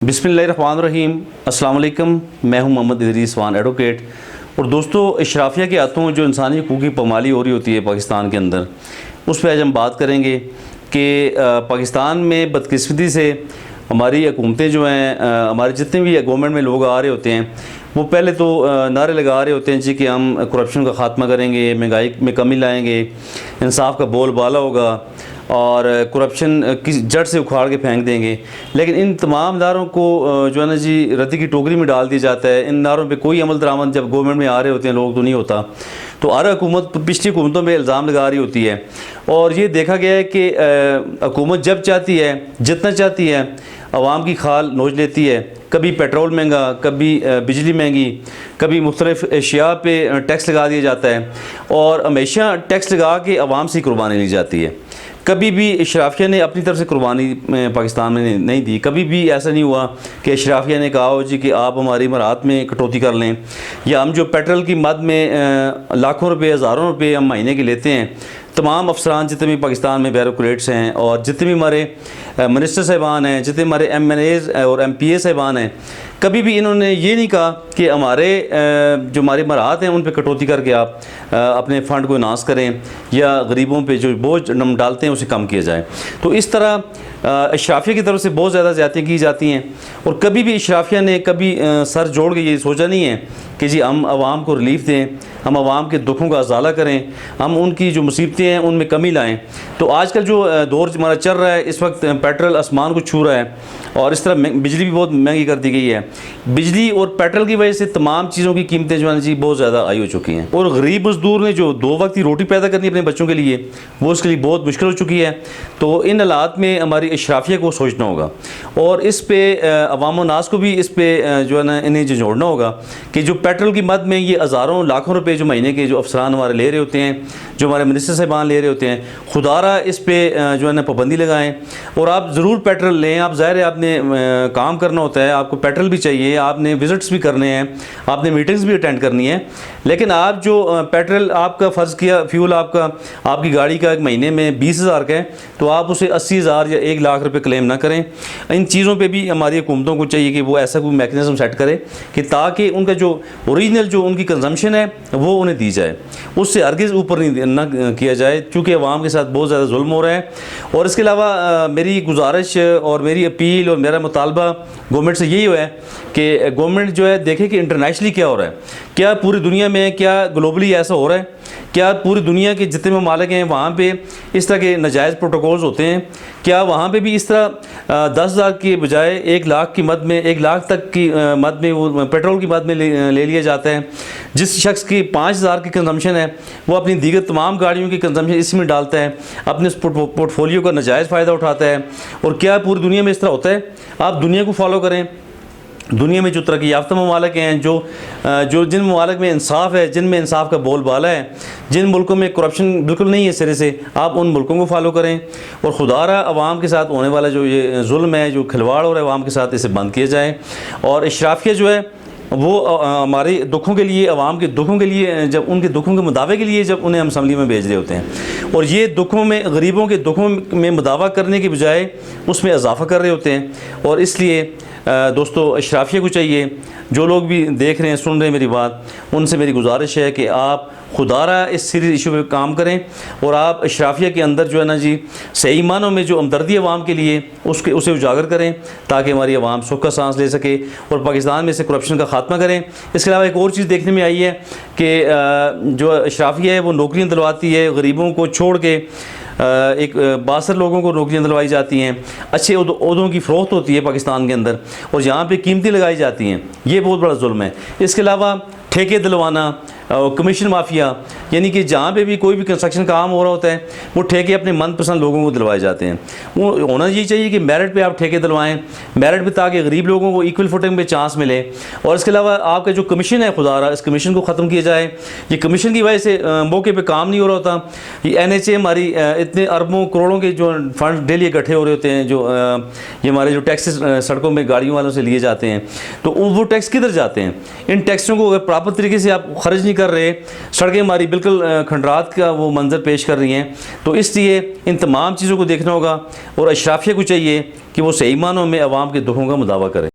बिस्मिल्लाहिर्रहमानिर्रहीम। अस्सलाम वालेकुम। मैं हूं मोहम्मद इदरीस वान एडवोकेट। और दोस्तों, इशराफिया के हाथों जो इंसानी हकूक़ की पामाली हो रही होती है पाकिस्तान के अंदर, उस पर आज हम बात करेंगे कि पाकिस्तान में बदकिस्मती से हमारी हुकूमतें जो हैं, हमारे जितने भी गवर्नमेंट में लोग आ रहे होते हैं, वो पहले तो नारे लगा रहे होते हैं जी कि हम करप्शन का ख़ात्मा करेंगे, महंगाई में कमी लाएंगे, इंसाफ का बोलबाला होगा और करप्शन की जड़ से उखाड़ के फेंक देंगे। लेकिन इन तमाम नारों को जो है ना जी रद्दी की टोकरी में डाल दिया जाता है। इन नारों पे कोई अमल दरामद जब गवर्नमेंट में आ रहे होते हैं लोग तो नहीं होता। तो हर हुकूमत पिछली हुकूमतों में इल्ज़ाम लगा रही होती है और ये देखा गया है कि हुकूमत जब चाहती है, जितना चाहती है, आवाम की खाल नोच लेती है। कभी पेट्रोल महंगा, कभी बिजली महंगी, कभी मुख्तलिफ़ अशिया पे टैक्स लगा दिया जाता है और हमेशा टैक्स लगा के आवाम से कुर्बानी ली जाती है। कभी भी इशराफिया ने अपनी तरफ से कुर्बानी पाकिस्तान में नहीं दी। कभी भी ऐसा नहीं हुआ कि इशराफिया ने कहा हो जी कि आप हमारी मराहत में कटौती कर लें, या हम जो पेट्रोल की मद में लाखों रुपए, हज़ारों रुपए हम महीने के लेते हैं। तमाम अफसरान जितने भी पाकिस्तान में ब्यूरोक्रेट्स हैं और जितने भी हमारे मिनिस्टर साहिबान हैं, जितने हमारे MNAs और MPA साहिबान हैं, कभी भी इन्होंने ये नहीं कहा कि हमारे जो हमारी मराहत हैं उन पे कटौती करके आप अपने फ़ंड को नाश करें या गरीबों पे जो बोझ हम डालते हैं उसे कम किया जाए। तो इस तरह इशराफिया की तरफ से बहुत ज़्यादा ज़्यादतियाँ की जाती हैं और कभी भी इशराफिया ने कभी सर जोड़ के ये सोचा नहीं है कि जी हम आवाम को रिलीफ दें, हम आवाम के दुखों का अजाला करें, हम उनकी जो मुसीबतें हैं उनमें कमी लाएं। तो आजकल जो दौर हमारा चल रहा है, इस वक्त पेट्रोल आसमान को छू रहा है और इस तरह बिजली भी बहुत महंगी कर दी गई है। बिजली और पेट्रोल की वजह से तमाम चीज़ों की कीमतें जो है जी बहुत ज़्यादा हाई हो चुकी हैं और गरीब मजदूर ने जो 2 वक्त की रोटी पैदा करनी अपने बच्चों के लिए, वो उसके लिए बहुत मुश्किल हो चुकी है। तो इन हालात में हमारी इशराफिया को सोचना होगा और इस पे अवाम नास को भी इस पे जो है ना इन्हें जो जोड़ना होगा कि जो पेट्रोल की मद में ये हज़ारों लाखों रुपए जो महीने के जो अफसरान हमारे ले रहे होते हैं, जो हमारे मिनिस्टर साहिबान ले रहे होते हैं, खुदारा इस पे जो है ना पाबंदी लगाएं और आप ज़रूर पेट्रोल लें। आप ज़ाहिर है आपने काम करना होता है, आपको पेट्रोल भी चाहिए, आपने विज़िट्स भी करने हैं, आपने मीटिंग्स भी अटेंड करनी है। लेकिन आप जो पेट्रोल आपका फ़र्ज़ किया फ्यूल आपकी गाड़ी का एक महीने में 20,000 का है, तो आप उसे 80,000 या 1 लाख रुपये क्लेम ना करें। इन चीज़ों पे भी हमारी हुकूमतों को चाहिए कि वो ऐसा कोई मैकेनिज़्म सेट करे कि ताकि उनका जो ओरिजिनल जो उनकी कंजम्पशन है वो उन्हें दी जाए, उससे हरगिज़ ऊपर नहीं ना किया जाए, क्योंकि अवाम के साथ बहुत ज़्यादा जुल्म हो रहा है। और इसके अलावा मेरी गुजारिश और मेरी अपील और मेरा मुतालबा गवर्नमेंट से यही है कि गवर्नमेंट जो है देखे कि इंटरनेशनली क्या हो रहा है, क्या पूरी दुनिया में, क्या ग्लोबली ऐसा हो रहा है, क्या पूरी दुनिया के जितने ममालिक हैं वहाँ पे इस तरह के नाजायज़ प्रोटोकॉल्स होते हैं, क्या वहाँ पे भी इस तरह 10,000 के बजाय 1 लाख की मद में, 1 लाख तक की मद में वो पेट्रोल की मद में ले लिया जाता है। जिस शख्स की 5,000 की कंजम्पशन है वो अपनी दीगर तमाम गाड़ियों की कंजम्पशन इसमें डालता है, अपने उस पोर्टफोलियो का नाजायज़ फ़ायदा उठाता है। और क्या पूरी दुनिया में इस तरह होता है? आप दुनिया को फॉलो करें। दुनिया में जो तरक्की याफ्ता ममालिक हैं, जो जिन ममालिक में इंसाफ है, जिनमें इंसाफ का बोलबाला है, जिन मुल्कों में करप्शन बिल्कुल नहीं है सिरे से, आप उन मुल्कों को फॉलो करें और खुदारा अवाम के साथ होने वाला जो ये जुल्म है, जो खिलवाड़ हो रहा है अवाम के साथ, इसे बंद किया जाए। और इशराफिया जो है वो हमारे दुखों के लिए, अवाम के दुखों के लिए, जब उनके दुखों के मुदावे के लिए जब उन्हें हम असम्बली में भेज रहे होते हैं और ये दुखों में, गरीबों के दुखों में मुदावा करने के बजाय उसमें इजाफ़ा कर रहे होते हैं। और इसलिए दोस्तों, इशराफिया को चाहिए, जो लोग भी देख रहे हैं, सुन रहे हैं मेरी बात, उनसे मेरी गुजारिश है कि आप खुदारा इस सीरियस इशू पे काम करें और आप इशराफिया के अंदर जो है ना जी सही मानों में जो हमदर्दी अवाम के लिए उसे उजागर करें, ताकि हमारी अवाम सुख का सांस ले सके और पाकिस्तान में से करप्शन का ख़ात्मा करें। इसके अलावा एक और चीज़ देखने में आई है कि जो इशराफिया है वो नौकरियाँ दिलवाती है, गरीबों को छोड़ के एक 62 लोगों को नौकरियां दिलवाई जाती हैं, अच्छे ओहदों की फ़रोख्त होती है पाकिस्तान के अंदर और यहाँ पे कीमतें लगाई जाती हैं। ये बहुत बड़ा जुल्म है। इसके अलावा ठेके दिलवाना, कमीशन माफिया, यानी कि जहाँ पे भी कोई भी कंस्ट्रक्शन काम हो रहा होता है वो ठेके अपने मनपसंद लोगों को दिलवाए जाते हैं। वो होना यही चाहिए कि मेरिट पे आप ठेके दिलवाएं, मेरिट पे, ताकि गरीब लोगों को इक्वल फुटिंग पे चांस मिले। और इसके अलावा आपका जो कमीशन है खुदारा, इस कमीशन को ख़त्म किया जाए। ये कमीशन की वजह से मौके पर काम नहीं हो रहा होता। ये NHA हमारी इतने अरबों करोड़ों के जो फंड डेली इकट्ठे हो रहे होते हैं, जो ये हमारे जो टैक्सेस सड़कों में गाड़ियों वालों से लिए जाते हैं, तो वो टैक्स किधर जाते हैं? इन टैक्सों को अगर प्रॉपर तरीके से आप खर्च नहीं कर रहे, सड़कें हमारी बिल्कुल खंडरात का वो मंजर पेश कर रही हैं। तो इसलिए इन तमाम चीज़ों को देखना होगा और इशराफिया को चाहिए कि वो सही मानों में अवाम के दुखों का मुदावा करें।